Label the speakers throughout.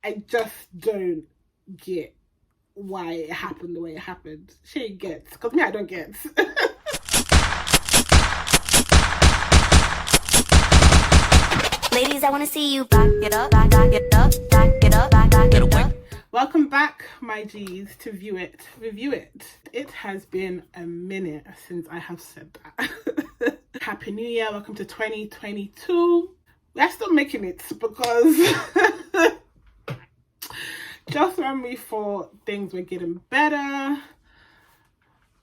Speaker 1: I just don't get why it happened the way it happened. She gets, because me, I don't get.
Speaker 2: Ladies, I wanna see you back it up, back it up, back it up, back it up.
Speaker 1: Welcome back, my G's, to View It, Review It. It has been a minute since I have said that. Happy New Year, welcome to 2022. We're still making it because just when we thought things were getting better,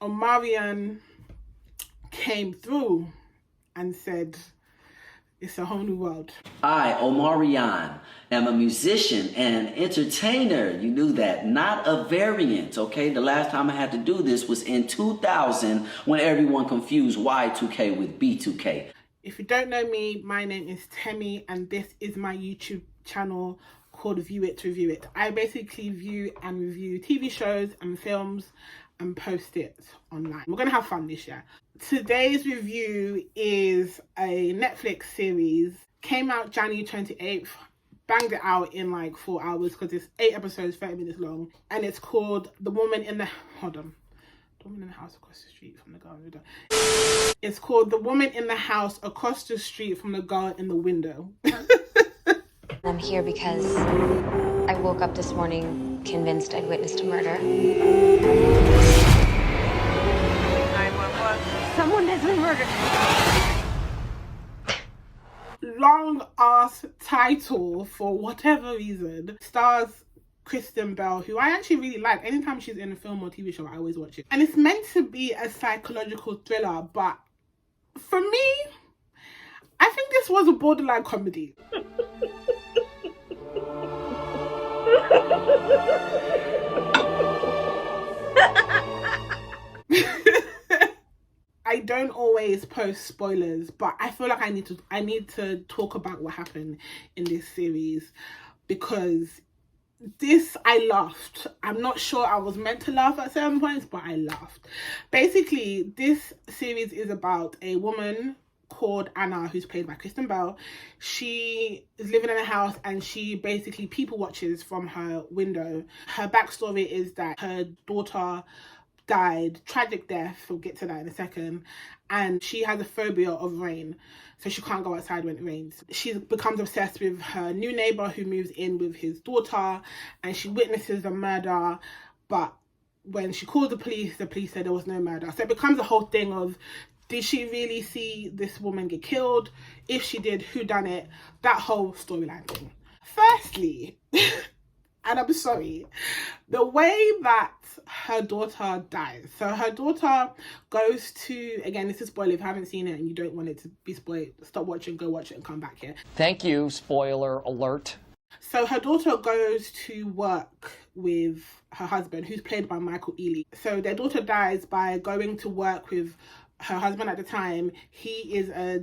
Speaker 1: Omarion came through and said, it's a whole new world.
Speaker 3: I, Omarion, am a musician and entertainer. You knew that. Not a variant, okay? The last time I had to do this was in 2000 when everyone confused Y2K with B2K.
Speaker 1: If you don't know me, my name is Temi and this is my YouTube channel called View It, Review It. I basically view and review TV shows and films and post it online. We're gonna have fun this year. Today's review is a Netflix series. Came out January 28th. Banged it out in like 4 hours because it's 8 episodes, 30 minutes long. And it's called The Woman in the... Hold on. The Woman in the House Across the Street from the Girl in the Window. It's called The Woman in the House Across the Street from the Girl in the Window.
Speaker 4: I'm here because I woke up this morning convinced I'd witnessed a murder.
Speaker 2: 911.
Speaker 4: Someone has been murdered.
Speaker 1: Long ass title for whatever reason. Stars Kristen Bell, who I actually really like. Anytime she's in a film or TV show, I always watch it. And it's meant to be a psychological thriller, but for me, I think this was a borderline comedy. I don't always post spoilers, but I feel like I need to talk about what happened in this series because this, I laughed. I'm not sure I was meant to laugh at certain points, but I laughed. Basically, this series is about a woman called Anna, who's played by Kristen Bell. She is living in a house and she basically people watches from her window. Her backstory is that her daughter died, tragic death, we'll get to that in a second, and she has a phobia of rain, so she can't go outside when it rains. She becomes obsessed with her new neighbor who moves in with his daughter, and she witnesses a murder, but when she calls the police said there was no murder. So it becomes a whole thing of, did she really see this woman get killed? If she did, who done it? That whole storyline thing. Firstly, and I'm sorry, the way that her daughter dies. So her daughter goes to, again, this is spoiler if you haven't seen it and you don't want it to be spoiled, stop watching, go watch it and come back here.
Speaker 5: Thank you, spoiler alert. So
Speaker 1: her daughter goes to work with her husband, who's played by Michael Ealy. So their daughter dies by going to work with her husband at the time. He is I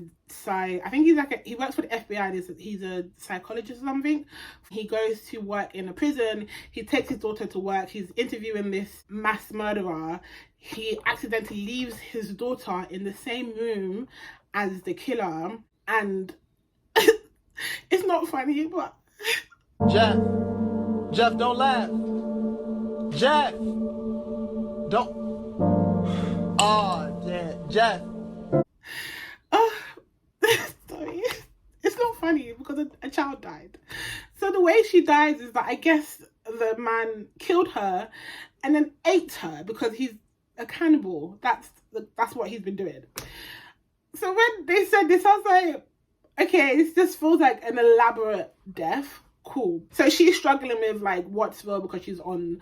Speaker 1: think he's like he works for the FBI and he's a psychologist or something. He goes to work in a prison. He takes his daughter to work. He's interviewing this mass murderer. He accidentally leaves his daughter in the same room as the killer, and it's not funny, but
Speaker 6: Jeff, don't laugh. Jeff, don't. Oh, damn, Jeff.
Speaker 1: Sorry. It's not funny because a child died. So the way she dies is that I guess the man killed her and then ate her because he's a cannibal. That's what he's been doing. So when they said this, I was like, okay, this just feels like an elaborate death. Cool. So she's struggling with like what's real because she's on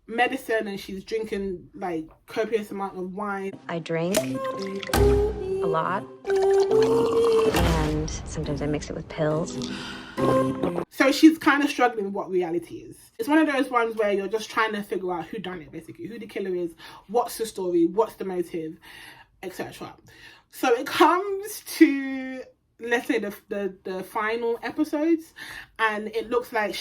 Speaker 1: medicine and she's drinking like copious amount of wine.
Speaker 4: I drink a lot, and sometimes I mix it with pills.
Speaker 1: So she's kind of struggling with what reality is. It's one of those ones where you're just trying to figure out who done it, basically, who the killer is, what's the story, what's the motive, etc. So it comes to, let's say, the final episodes, and it looks like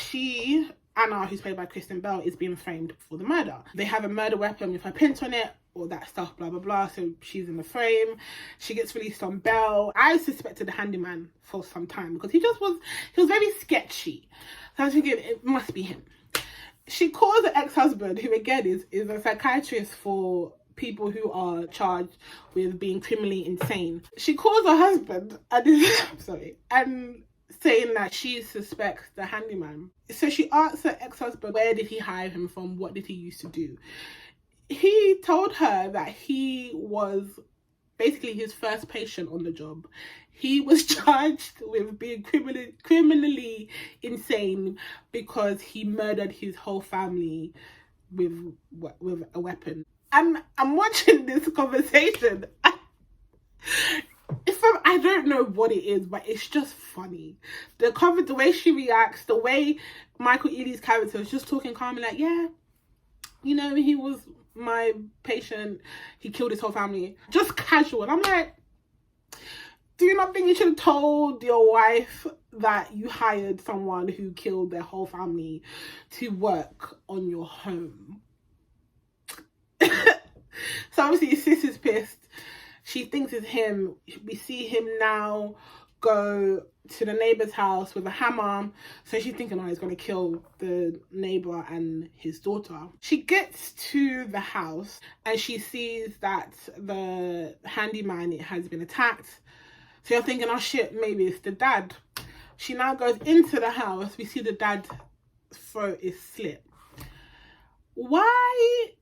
Speaker 1: Anna, who's played by Kristen Bell, is being framed for the murder. They have a murder weapon with her prints on it, all that stuff, blah blah blah. So she's in the frame. She gets released on bail. I suspected the handyman for some time because he was very sketchy. So I was thinking it must be him. She calls her ex-husband, who again is a psychiatrist for people who are charged with being criminally insane. She calls her husband and saying that she suspects the handyman. So she asks her ex-husband, where did he hire him from? What did he used to do? He told her that he was basically his first patient on the job. He was charged with being criminally insane because he murdered his whole family with a weapon. And I'm watching this conversation. I don't know what it is, but it's just funny. The way she reacts, the way Michael Ealy's character is just talking calmly, like, yeah, you know, he was my patient, he killed his whole family, just casual. And I'm like, do you not think you should have told your wife that you hired someone who killed their whole family to work on your home? So obviously sis is pissed. She thinks it's him. We see him now go to the neighbor's house with a hammer. So she's thinking, oh, he's going to kill the neighbor and his daughter. She gets to the house and she sees that the handyman has been attacked. So you're thinking, oh shit, maybe it's the dad. She now goes into the house. We see the dad's throat is slit. Why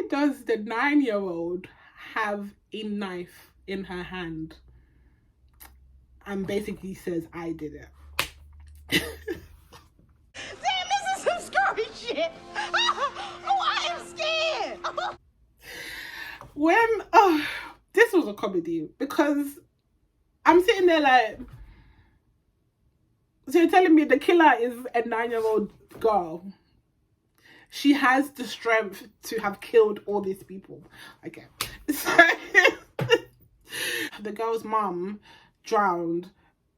Speaker 1: does the 9-year-old have a knife in her hand and basically says, I did it?
Speaker 7: Damn, this is some scary shit. Oh, I am scared.
Speaker 1: This was a comedy because I'm sitting there like, so you're telling me the killer is a 9-year-old girl? She has the strength to have killed all these people. Okay. So the girl's mum drowned.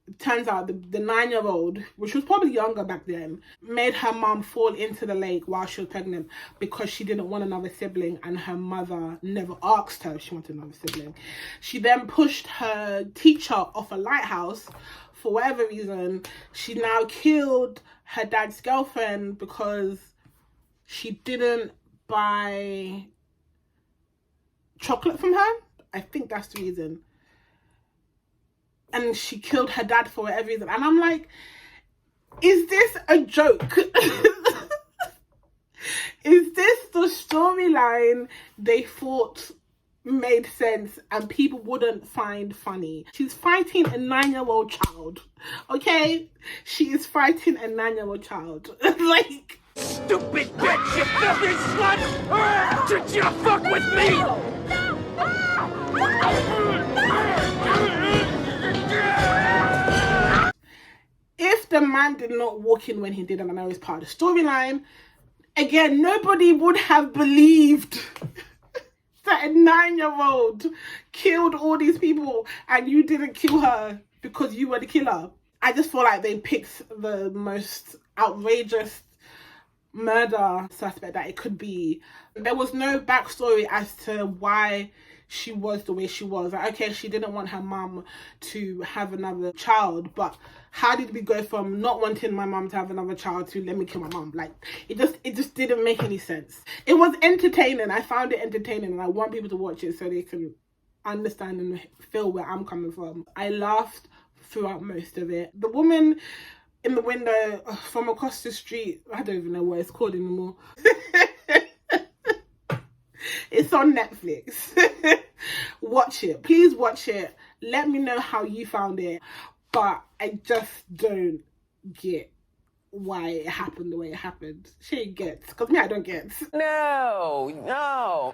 Speaker 1: It turns out the 9-year-old, which was probably younger back then, made her mum fall into the lake while she was pregnant because she didn't want another sibling and her mother never asked her if she wanted another sibling. She then pushed her teacher off a lighthouse for whatever reason. She now killed her dad's girlfriend because she didn't buy chocolate from her. I think that's the reason. And she killed her dad for whatever reason. And I'm like, is this a joke? Is this the storyline they thought made sense and people wouldn't find funny? She's fighting a 9-year-old child. Okay? She is fighting a 9-year-old child. Like,
Speaker 8: stupid bitch, you filthy slut! Did you fuck with me?
Speaker 1: If the man did not walk in when he did, and I know it's part of the storyline, again, nobody would have believed that a 9-year-old killed all these people and you didn't kill her because you were the killer. I just feel like they picked the most outrageous murder suspect that it could be. There was no backstory as to why she was the way she was. Like, okay, she didn't want her mum to have another child, but how did we go from not wanting my mum to have another child to let me kill my mum? Like, it just didn't make any sense. It was entertaining. I found it entertaining and I want people to watch it so they can understand and feel where I'm coming from. I laughed throughout most of it. The woman in the window from across the street, I don't even know what it's called anymore. It's on Netflix. Watch it. Please watch it. Let me know how you found it. But I just don't get why it happened the way it happened. She gets. Because me, I don't get.
Speaker 8: No.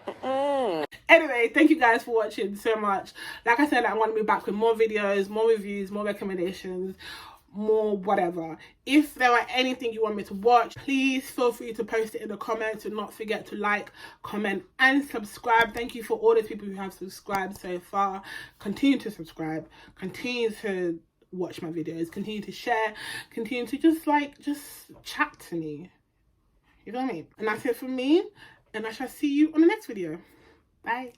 Speaker 1: Anyway, thank you guys for watching so much. Like I said, I'm going to be back with more videos, more reviews, more recommendations, more whatever. If there are anything you want me to watch, please feel free to post it in the comments. Do not forget to like, comment and subscribe. Thank you for all the people who have subscribed so far. Continue to subscribe, continue to watch my videos, continue to share, continue to just chat to me. You know what I mean? And that's it from me. and I shall see you on the next video. Bye.